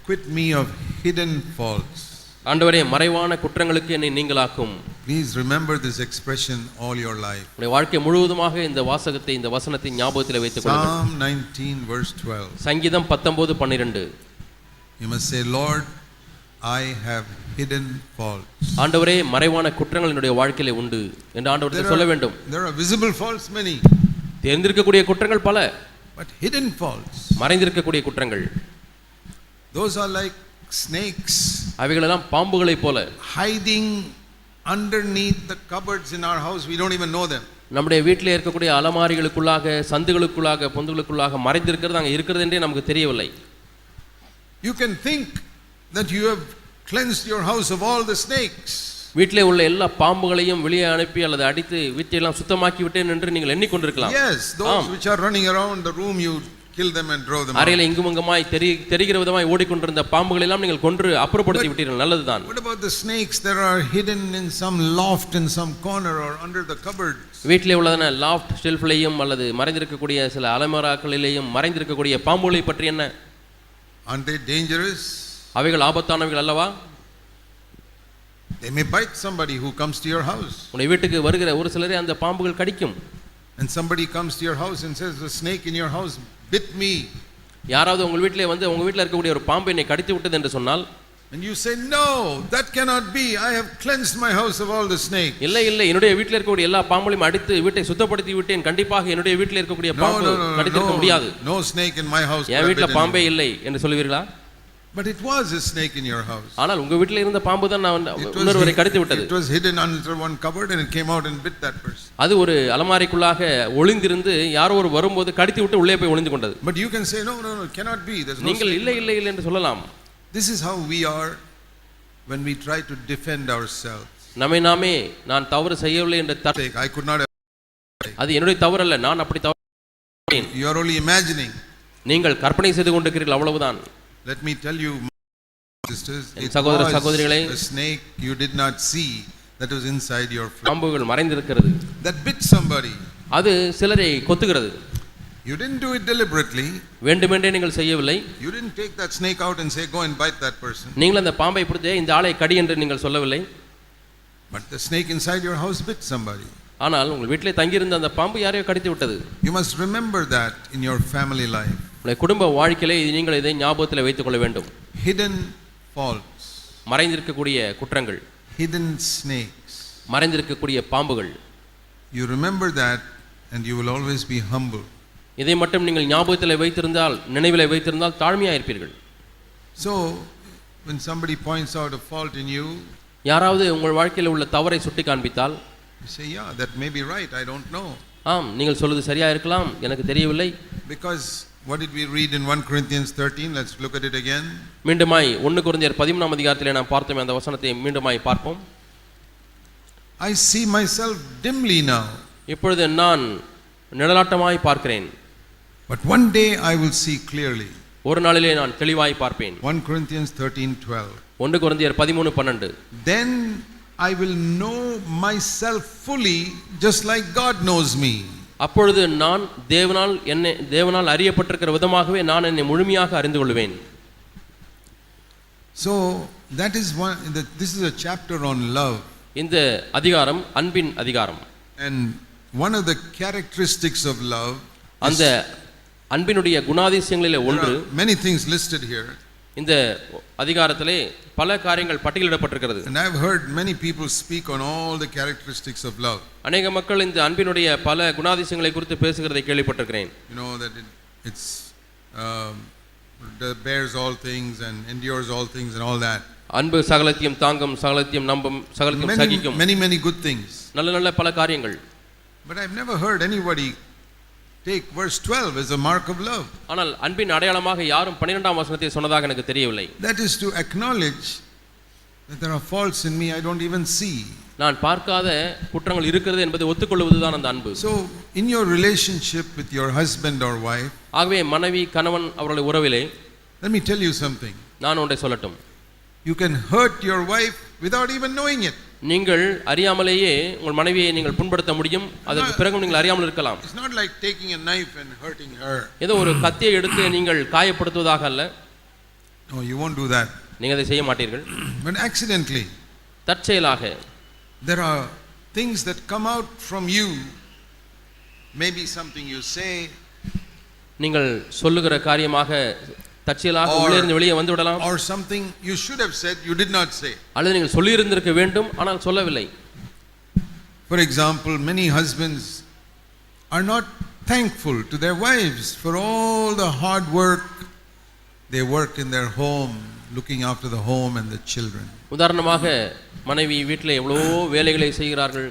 quit me of hidden faults. ஆண்டவரே மறைவான குற்றங்களுக்கு என்னை நீங்களாக்கும். Please remember this expression all your life. உங்களுடைய வாழ்க்கை முழுவதுமாக இந்த வாசகத்தை இந்த வசனத்தை ஞாபகத்தில் வைத்துக் கொள்ளுங்கள். Psalm 19 verse 12. சங்கீதம் 19:12. You must say, Lord, I have hidden faults. ஆண்டவரே மறைவான குற்றங்கள் என்னுடைய வாழ்க்கையிலே உண்டு என்று ஆண்டவருக்கு சொல்ல வேண்டும். There are visible faults many. தெரிந்திருக்கக்கூடிய குற்றங்கள் பல. But hidden faults. மறைந்திருக்கக்கூடிய குற்றங்கள். Those are like snakes. அவைகளெல்லாம் பாம்புகளைப் போல. Hiding underneath the cupboards in our house, we don't even know them. நம்முடைய வீட்டிலே இருக்கக்கூடிய அலமாரிகளுக்குள்ளாக சந்துகளுக்குள்ளாக பொந்துகளுக்குள்ளாக மறைந்திருக்கிறது அங்கே இருக்கிறது என்றே நமக்கு தெரியவில்லை. You can think that you have cleansed your house of all the snakes. வீட்டிலே உள்ள எல்லா பாம்புகளையும் வெளியே அனுப்பி அல்லது அடித்து வீட்டையெல்லாம் சுத்தமாக்கி விட்டேன் என்று நீங்கள் எண்ணிக்கொண்டிருக்கலாம். Yes, those which are running around the room, you kill them and throw them out. அறையில இங்குமங்குமாய் தெரிகிற விதமாய் ஓடிக்கொண்டிருந்த பாம்புகளை எல்லாம் நீங்கள் கொன்று அப்புறப்படுத்தி விட்டீர்கள். நல்லதுதான். What about the snakes that are hidden in some loft in some corner or under the cupboards? வீட்டிலே உள்ளதான லாஃப்ட் ஷெல்ஃப்லையும் அல்லது மறைந்திருக்கக்கூடிய சில அலமாராக்களிலேயும் மறைந்திருக்கக்கூடிய பாம்புகளை பற்றி என்ன? Aren't they dangerous? அவைகள் ஆபத்தானவைகள் அல்லவா? They may bite somebody who comes to your house. உங்கள் வீட்டுக்கு வருகிற ஒரு சிலரை அந்த பாம்புகள் கடிக்கும். And somebody comes to your house and says, the snake in your house bit me. யாராவது உங்கள் வீட்டிலே வந்து உங்கள் வீட்டில் இருக்கக்கூடிய ஒரு பாம்பு என்னை கடித்து விட்டது என்று சொன்னால், and you say, no, that cannot be, I have cleansed my house of all the snakes. இல்லை என்னுடைய வீட்டில் இருக்கக்கூடிய எல்லா பாம்புகளையும் அடித்து வீட்டை சுத்தப்படுத்தி விட்டேன், கண்டிப்பாக என்னுடைய வீட்டில் இருக்கக்கூடிய பாம்பு கடித்திருக்க முடியாது. No snake in my house. என் வீட்டில் பாம்பே இல்லை என்று சொல்வீர்களா? But it was a snake in your house. ஆனால் உங்க வீட்டில் இருந்த பாம்பு தான் இன்னொருவரை கடித்து விட்டது. It was hidden under one cupboard and it came out and bit that person. அது ஒரு அலமாரிக்குள்ளாக ஒளிந்திருந்து யாரோ ஒரு வரும்போது கடித்து விட்டு உள்ளே போய் ஒளிந்து கொண்டது. But you can say, no, it cannot be. நீங்கள் இல்லை என்று சொல்லலாம். This is how we are when we try to defend ourselves. நம்மை நாமே நான் தவறு செய்யவில்லை என்ற I could not. அது என்னுடைய தவறு அல்ல, நான் அப்படி தவறு. You are only imagining. நீங்கள் கற்பனை செய்து கொண்டிருக்கிறீர்கள், அவ்வளவுதான். Let me tell you, sisters, it was a snake you did not see that was inside your flesh. பாம்புகள் மறைந்திருக்கிறது. That bit somebody. அது சிலரை கொத்துகிறது. You didn't do it deliberately. வேண்டுமென்றே நீங்கள் செய்யவில்லை. You didn't take that snake out and say, go and bite that person. நீங்கள் அந்த பாம்பை பிடித்து இந்த ஆளை கடி என்று நீங்கள் சொல்லவில்லை. But the snake inside your house bit somebody. ஆனால் உங்கள் வீட்டிலே தங்கியிருந்த அந்த பாம்பு யாரையோ கடித்து விட்டது. You must remember that in your family life. உங்கள் குடும்ப வாழ்க்கையிலே நீங்கள் இதை ஞாபகத்தில் வைத்துக் கொள்ள வேண்டும். Hidden faults. மறைந்திருக்கக்கூடிய குற்றங்கள். Hidden snakes. மறைந்திருக்கக்கூடிய பாம்புகள். You remember that and you will always be humble. இதை மட்டும் நீங்கள் ஞாபகத்தில் வைத்திருந்தால், நினைவிலே வைத்திருந்தால் தாழ்மையாக இருப்பீர்கள். So when somebody points out a fault in you, யாராவது உங்கள் வாழ்க்கையில் உள்ள தவறை சுட்டி காண்பித்தால், you say, yeah, that may be right, I don't know. ஆம், நீங்கள் சொல்வது சரியா இருக்கலாம், எனக்கு தெரியவில்லை. Because what did we read in 1 Corinthians 13? Let's look at it again. மீண்டுமாய் 1 கொரிந்தியர் 13ஆம் அதிகாரத்திலே நாம் பார்த்தோமே அந்த வசனத்தை மீண்டுமாய் பார்ப்போம். I see myself dimly now. இப்பொழுது நான் நிழலாட்டமாய் பார்க்கிறேன். But one day I will see clearly. ஒரு நாளிலே நான் தெளிவாய் பார்ப்பேன். 1 Corinthians 13:12. 1 கொரிந்தியர் 13:12. Then I will know myself fully just like God knows me. அப்பொழுது நான் தேவனால் அறியப்பட்டிருக்கிற விதமாகவே நான் என்னை முழுமையாக அறிந்து கொள்வேன். So that is this is a chapter on love. இந்த அதிகாரம் அன்பின் அதிகாரம். And one of the characteristics of love, அந்த அன்பினுடைய குணாதிசயங்களிலே ஒன்று, many things listed here. இந்த அதிகாரத்திலே பல காரியங்கள் பட்டியலிடப்பட்டிருக்கிறது. And I have heard many people speak on all the characteristics of love. அநேக மக்கள் இந்த அன்பினுடைய பல குணாதிசயங்களை குறித்து பேசுகிறதை கேள்விப்பட்டிருக்கிறேன். You know that it's bears all things and endures all things and all that. அன்பு சகலத்தையும் தாங்கும், சகலத்தையும் நம்பும், சகலத்தையும் சகிக்கும். Many good things. நல்ல பல காரியங்கள். But I've never heard anybody take verse 12 as a mark of love. ஆனால் அன்பின் அடையாளமாக யாரும் 12ஆம் வசனத்தை சொன்னதாக எனக்கு தெரியவில்லை. That is to acknowledge that there are faults in me I don't even see. நான் பார்க்காத குற்றங்கள் இருக்கிறது என்பதை ஒத்துக்கொள்வதுதான் அந்த அன்பு. So in your relationship with your husband or wife, ஆகவே மனைவி கணவன் அவர்களுடைய உறவிலே, let me tell you something. நான் ஒன்றை சொல்லட்டும். You can hurt your wife without even knowing it. நீங்கள் அறியாமலேயே உங்கள் மனைவியை நீங்கள் புண்படுத்த முடியும். அதற்கு பிறகு நீங்கள் அறியாமல் இருக்கலாம். It's not like taking a knife and hurting her. ஏதோ ஒரு கத்தியை எடுத்து நீங்கள் காயப்படுத்துவதாக அல்ல. No, you won't do that. நீங்க அதை செய்ய மாட்டீர்கள். But accidentally, தற்செயலாக there are things that come out from you, maybe something you say, நீங்கள் சொல்லுகிற காரியமாக தற்செயலாக உள்ளே இருந்து வெளியே வந்து விடலாம். or something you should have said you did not say. அல்லது நீங்கள் சொல்லி இருந்திருக்க வேண்டும் ஆனால் சொல்லவில்லை. For example, many husbands are not thankful to their wives for all the hard work they work in their home, looking after the home and the children. உதாரணமாக மனைவி வீட்டில் எவ்வளவோ வேலைகளை செய்கிறார்கள்,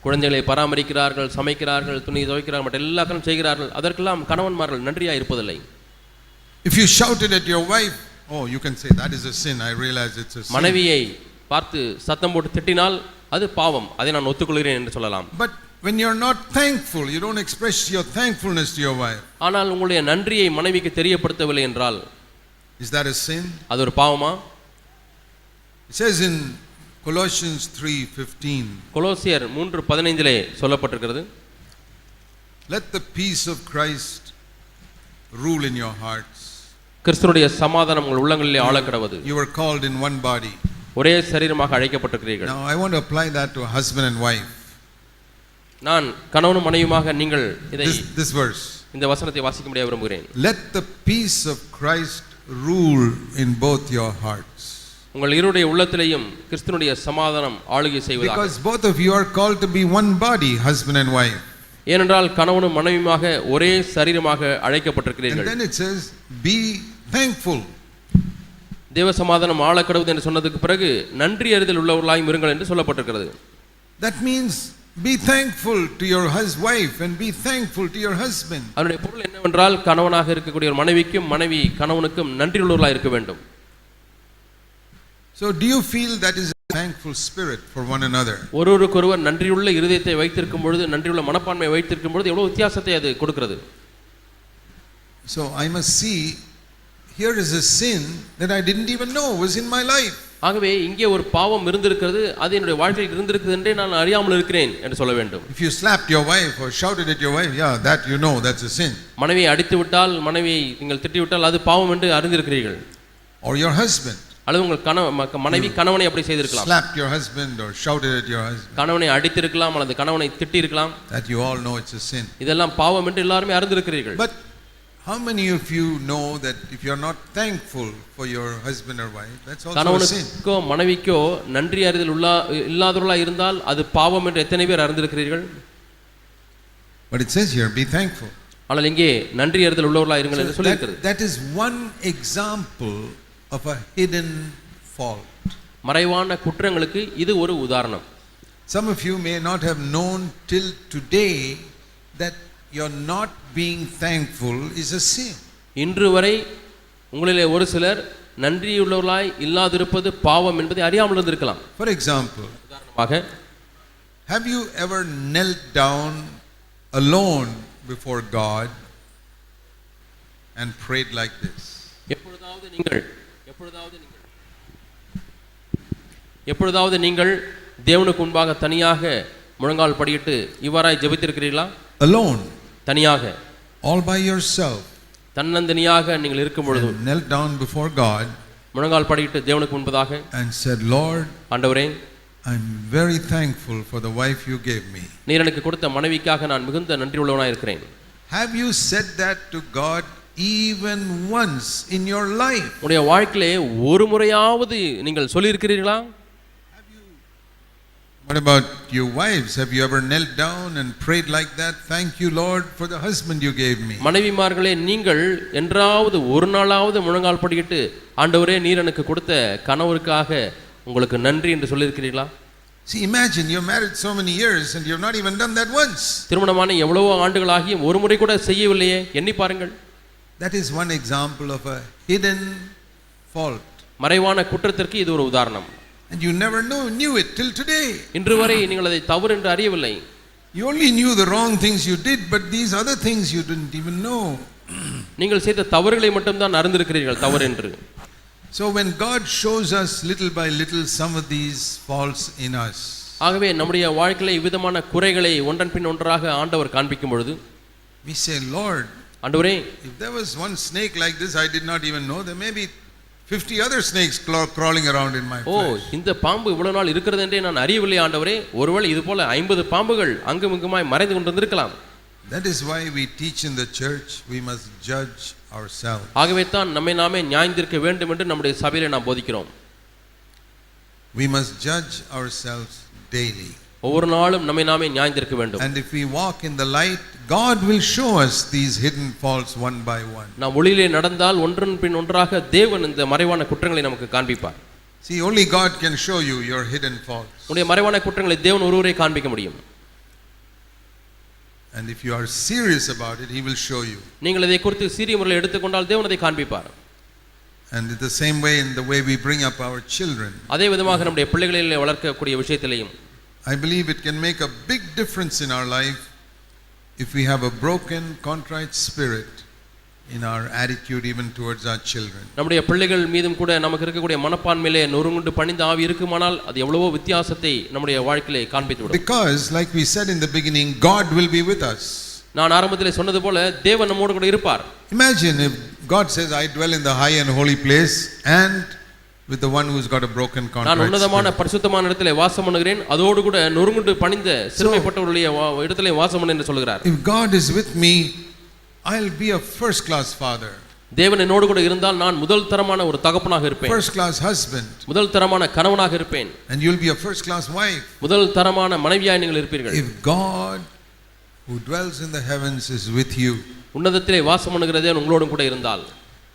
குழந்தைகளை பராமரிக்கிறார்கள், சமைக்கிறார்கள், துணி துவைக்கிறார்கள், மற்ற எல்லா காரணம் செய்கிறார்கள். அதற்கெல்லாம் கணவன்மார்கள் நன்றியாக இருப்பதில்லை. If you shouted at your wife, oh, you can say that is a sin. I realize it's a sin. மனைவியை பார்த்து சத்தம் போட்டு திட்டினால் அது பாவம், அதை நான் ஒத்துக்கொள்கிறேன் என்று சொல்லலாம். But when you're not thankful, you don't express your thankfulness to your wife. ஆனால் உங்களுடைய நன்றியை மனைவிக்கு தெரியப்படுத்தவில்லை என்றால் Is that a sin? அது ஒரு பாவமா? It says in Colossians 3:15, கொலோசியர் 3:15 சொல்லப்பட்டிருக்கிறது, let the peace of Christ rule in your hearts. கிறிஸ்துவுடைய சமாதானம் உங்கள் உள்ளங்களிலே ஆளக்கடவது. You were called in one body. ஒரே சரீரமாக அழைக்கப்பட்டிருக்கிறீர்கள். Now I want to apply that to a husband and wife. நான் கணவனும் மனைவியுமாக நீங்கள் இதை This verse. இந்த வசனத்தை வாசிக்க முடிய விரும்புகிறேன். Let the peace of Christ rule in both your hearts. உங்கள் இருவருடைய உள்ளத்திலேயும் கிறிஸ்துவுடைய சமாதானம் ஆளுகை செய்வதாக. Because both of you are called to be one body, husband and wife. ஏனென்றால் கணவனும் மனைவியுமாக ஒரே சரீரமாக அழைக்கப்பட்டிருக்கிறீர்கள். And then it says be thankful. தேவ சமாதானம் ஆளக்கடவுது என்று சொன்னதுக்கு பிறகு நன்றி அறிதல் உள்ளவர்களாய் இருங்கள் என்று சொல்லப்பட்டிருக்கிறது. That means be thankful to your wife and be thankful to your husband. அதனுடைய பொருள் என்னவென்றால் கணவனாக இருக்கக்கூடிய ஒரு மனைவிக்கும் மனைவி கணவனுக்கும் நன்றி உள்ளவர்களாய் இருக்க வேண்டும். So do you feel that is a thankful spirit for one another? ஒருவருக்கொருவர் நன்றியுள்ள இருதயத்தை வைத்திருக்கும் பொழுது, நன்றியுள்ள மனப்பான்மையை வைத்திருக்கும் பொழுது எவ்வளவு வித்தியாசத்தை அது கொடுக்கிறது. So I must see, here is a sin that I didn't even know was in my life. ஆகவே இங்கே ஒரு பாவம் இருந்திருக்கிறது, அது என்னுடைய வாழ்க்கையில் இருந்திருக்கிறது என்றே நான் அறியாமல் இருக்கிறேன் என்று சொல்ல வேண்டும். If you slapped your wife or shouted at your wife, yeah, that you know, that's a sin. மனைவியை அடித்து விட்டால், மனைவியை நீங்கள் திட்டி விட்டால் அது பாவம் என்று அறிந்திருக்கிறீர்கள். Or your husband. அல்லது உங்கள் மனைவி கணவனை அப்படி செய்திருக்கலாம். Slapped your husband or shouted at your husband. கணவனை அடித்திருக்கலாம் அல்லது கணவனை திட்டி இருக்கலாம். That you all know it's a sin. இதெல்லாம் பாவம் என்று எல்லாரும் அறிந்திருக்கிறீர்கள். But how many of you know that if you are not thankful for your husband or wife, that's also a sin? கணவனுக்கோ மனைவிக்கோ நன்றி அறிதல் இல்லாதவர்களாக இருந்தால் அது பாவம் என்று எத்தனை பேர் அறிந்திருக்கிறீர்கள்? But it says here, be thankful. ஆனால் இங்கே நன்றி அறிதல் உள்ளவர்களாக இருங்கள் என்று சொல்லியிருக்கிறது. That is one example of a hidden fault. மறைவான குற்றங்களுக்கு இது ஒரு உதாரணம். Some of you may not have known till today that you're not being thankful is a sin. இன்று வரை உங்களிலே ஒரு சிலர் நன்றியுள்ளவர்களாய் இல்லாதிருப்பது பாவம் என்பதை அறியாமல் இருந்திருக்கலாம். For example, உதாரணமாக, have you ever knelt down alone before God and prayed like this? எப்பொழுதாவது நீங்கள் தேவனுக்கு முன்பாக தனியாக முழங்கால் படியிட்டு இவ்வாறாய் ஜெபித்திருக்கிறீர்களா? Alone, தனியாக, all by yourself, தன்னந்தனியாக நீங்கள் இருக்கும் பொழுது knelt down before God முழங்கால் படியிட்டு தேவனுக்கு முன்பதாக and said, Lord, ஆண்டவரே, I'm very thankful for the wife you gave me. நீர் எனக்கு கொடுத்த மனைவிக்காக நான் மிகுந்த நன்றி உள்ளவனாய் இருக்கிறேன். Have you said that to God even once in your life? உங்களுடைய வாழ்க்கையிலே ஒரு முறையாவது நீங்கள் சொல்லி இருக்கிறீர்களா? What about you wives? Have you ever knelt down and prayed like that? Thank you, Lord, for the husband you gave me. மனைவிமார்களே, நீங்கள் என்றாவது ஒரு நாளாவது முழங்கால் படியிட்டு ஆண்டவரே நீர் எனக்கு கொடுத்த கணவருக்காக உங்களுக்கு நன்றி என்று சொல்லியிருக்கிறீர்களா? See, imagine you're married so many years and you've not even done that once. திருமணமான எவ்வளவோ ஆண்டுகளாகியும் ஒரு முறை கூட செய்யவில்லையே, எண்ணி பாருங்கள். That is one example of a hidden fault. மறைவான குற்றத்திற்கு இது ஒரு உதாரணம். And you never knew it till today. இன்று வரை நீங்கள் அதை தவறு என்று அறியவில்லை. You only knew the wrong things you did, but these other things you didn't even know. நீங்கள் செய்த தவறுகளை மட்டும் தான் அறிந்திருக்கிறீர்கள் தவறு என்று. So when God shows us little by little some of these faults in us, ஆகவே நம்முடைய வாழ்க்கையிலே இவ்விதமான குறைகளை ஒன்றன் பின் ஒன்றாக ஆண்டவர் காண்பிக்கும் பொழுது we say, Lord, ஆண்டவரே, if there was one snake like this I did not even know, there may be 50 other snakes crawling around in my flesh. இந்த பாம்பு இவ்வளவு நாள் இருக்கிறது என்றே நான் அறியவில்லை ஆண்டவரே. ஒருவேளை இது போல 50 பாம்புகள் அங்குமிங்குமாய் மறைந்து கொண்டிருக்கலாம். That is why we teach in the church we must judge ourselves. ஆகவே தான் நம்மை நாமே நியாயந்தீர்க்க வேண்டும் என்று நம்முடைய சபையிலே நாம் போதிக்கிறோம். We must judge ourselves daily. ஒவ்வொரு நாளும் நம்மை நாமே நியாயந்தீர்க்க வேண்டும். And if we walk in the light, God will show us these hidden faults one by one. நாம் ஒளியிலே நடந்தால் ஒன்றன் பின் ஒன்றாக தேவன் இந்த மறைவான குற்றங்களை நமக்கு காண்பிப்பார். See, only God can show you your hidden faults. உங்களுடைய மறைவான குற்றங்களை தேவன் ஒருவரே காண்பிக்க முடியும். And if you are serious about it, he will show you. நீங்கள் இதை குறித்து சீரிய முறையில் எடுத்துக்கொண்டால் தேவன் அதை காண்பிப்பார். And in the same way, in the way we bring up our children, அதே விதமாக நம்முடைய பிள்ளைகளை வளர்க்கக்கூடிய விஷயத்திலேயும் I believe it can make a big difference in our life if we have a broken, contrite spirit in our attitude even towards our children. நம்முடைய பிள்ளைகள் மீதும் கூட நமக்கு இருக்கக்கூடிய மனப்பான்மையிலே நொறுங்குண்டு பணிந்த ஆவி இருக்குமானால் அது எவ்வளவோ வித்தியாசத்தை நம்முடைய வாழ்க்கையிலே காண்பித்து விடும். Because like we said in the beginning, God will be with us. நான் ஆரம்பத்திலே சொன்னது போல தேவன் நம்மோடு கூட இருப்பார். Imagine if God says, I dwell in the high and holy place and with the one who's got a broken contrite நான் உன்னதமான பரிசுத்தமான இடத்திலே வாசம் பண்ணுகிறேன், அதோடு கூட நொறுங்குண்டு பணிந்த சிறுமைப்பட்டவருடைய இடத்திலே வாசம் பண்ணு என்று சொல்கிறார். If God is with me, I'll be a first class father. தேவன் என்னோடு கூட இருந்தால் நான் முதல் தரமான ஒரு தகப்பனாக இருப்பேன். First class husband. முதல் தரமான கணவனாக இருப்பேன். And you'll be a first class wife. முதல் தரமான மனைவியாய் நீங்கள் இருப்பீர்கள். If God who dwells in the heavens is with you. உன்னதத்திலே வாசம் பண்ணுகிற தேவன் உங்களோடு கூட இருந்தால்.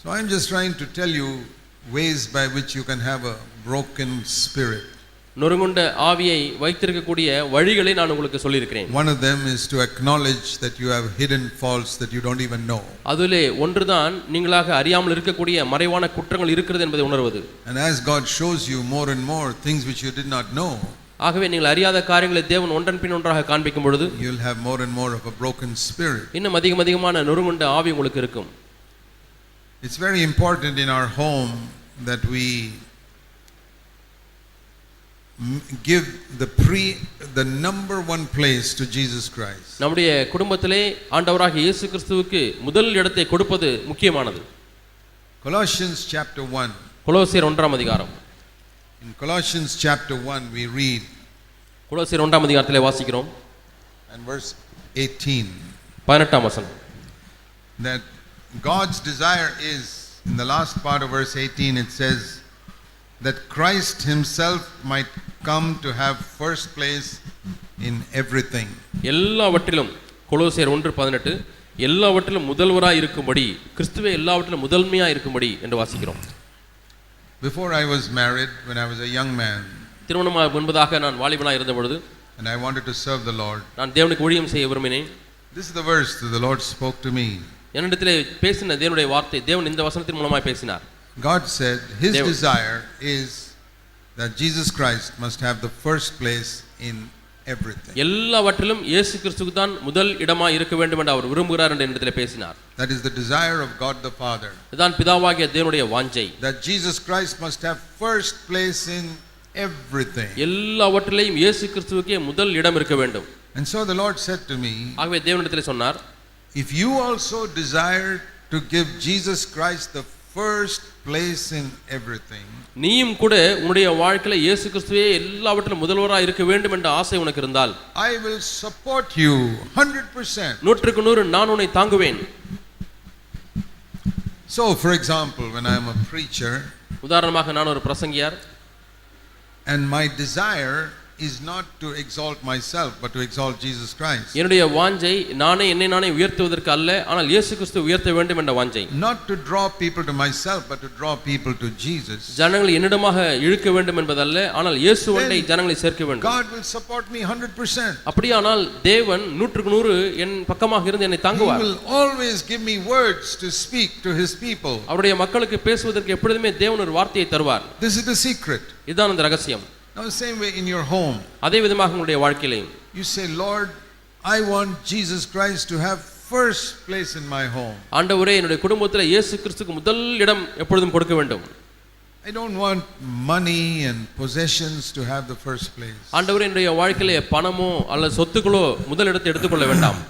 So I'm just trying to tell you ways by which you can have a broken spirit. நொறுங்குண்ட ஆவியை வைத்திருக்கக்கூடிய வழிகளை நான் உங்களுக்கு சொல்லியிருக்கிறேன். One of them is to acknowledge that you have hidden faults that you don't even know. அதிலே ஒன்றுதான் நீங்களாக அறியாமல் இருக்கக்கூடிய மறைவான குற்றங்கள் இருக்கிறது என்பதை உணர்வது. And as God shows you more and more things which you did not know, ஆகவே நீங்கள் அறியாத காரியங்களை தேவன் ஒன்றன் பின் ஒன்றாக காண்பிக்கும் பொழுது you'll have more and more of a broken spirit. இன்னும் அதிகமான நொறுங்குண்ட ஆவி உங்களுக்கு இருக்கும். It's very important in our home that we give the number one place to Jesus Christ. நம்முடைய குடும்பத்திலே ஆண்டவராகிய இயேசு கிறிஸ்துவுக்கு முதல் இடத்தை கொடுப்பது முக்கியமானது. Colossians chapter 1. கொலோசியர் 1ஆம் அதிகாரம். In Colossians chapter 1 we read, கொலோசியர் 1ஆம் அதிகாரத்திலே வாசிக்கிறோம் and verse 18, 18ஆம் வசனம், that God's desire is, in the last part of verse 18 it says that Christ himself might come to have first place in everything. எல்லாவற்றிலும் கொலோசியர் 1:18 எல்லாவற்றிலும் முதல்வராய் இருக்கும்படி கிறிஸ்துவே எல்லாவற்றிலும் முதன்மையாய் இருக்கும்படி என்று வாசிக்கிறோம். Before I was married, when I was a young man, திருமணமாக முன்பதாக நான் வாலிபனாய் இருந்த பொழுது and I wanted to serve the Lord, நான் தேவனுக்கு ஊழியம் செய்ய விரும்பினேன். this is the verse that the Lord spoke to me. என்னிடத்திலே பேசின தேவனுடைய வார்த்தை, தேவன் இந்த வசனத்தின் மூலமாய் பேசினார். God said his desire is that Jesus Christ must have the first place in everything. எல்லாவற்றிலும் இயேசு கிறிஸ்துவுக்கு தான் முதல் இடமாய் இருக்க வேண்டும் என்று அவர் விரும்புகிறார் என்று என்னிடத்திலே பேசினார். That is the desire of God the Father. இதுதான் பிதாவாகிய தேவனுடைய வாஞ்சை. That Jesus Christ must have first place in everything. எல்லாவற்றிலும் இயேசு கிறிஸ்துவுக்கே முதல் இடம் இருக்க வேண்டும். And so the Lord said to me, ஆகவே தேவனிடத்திலே சொன்னார், if you also desire to give Jesus Christ the first place in everything, நீயும் கூட உன்னுடைய வாழ்க்கையில இயேசு கிறிஸ்துவே எல்லாவற்றிலும் முதல்வராய் இருக்க வேண்டும் என்ற ஆசை உனக்கு இருந்தால், I will support you 100%. 100% நான் உன்னை தாங்குவேன். So for example, when I am a preacher, உதாரணமாக நான் ஒரு பிரசங்கியார், and my desire is not to exalt myself but to exalt Jesus Christ. என்னுடைய வாஞ்சை என்னை நானே உயர்த்துவதற்கு அல்ல, ஆனால் இயேசு கிறிஸ்துவை உயர்த்த வேண்டும் என்ற வாஞ்சை. Not to draw people to myself but to draw people to Jesus. ஜனங்களை என்னிடமாக இழுக்க வேண்டும் என்பதல்ல, ஆனால் இயேசுவை ஜனங்களை சேர்க்க வேண்டும். God will support me 100%. அப்படியானால் தேவன் 100% என் பக்கமாக இருந்து என்னை தாங்குவார். He will always give me words to speak to his people. அவருடைய மக்களுக்கு பேசுவதற்கு எப்பொழுதுமே தேவன் ஒரு வார்த்தையை தருவார். This is the secret. இதுதான் அந்த ரகசியம். Now the same way in your home, அதே விதமாக உங்களுடைய வாழ்க்கையிலும் you say, Lord, I want Jesus Christ to have first place in my home. ஆண்டவரே, என்னுடைய குடும்பத்தில் இயேசு கிறிஸ்துவுக்கு முதல் இடம் எப்பொழுதும் கொடுக்க வேண்டும். I don't want money and possessions to have the first place. ஆண்டவரே, என்னுடைய வாழ்க்கையிலே பணமோ அல்லது சொத்துக்களோ முதல் இடத்தை எடுத்துக்கொள்ள வேண்டாம்.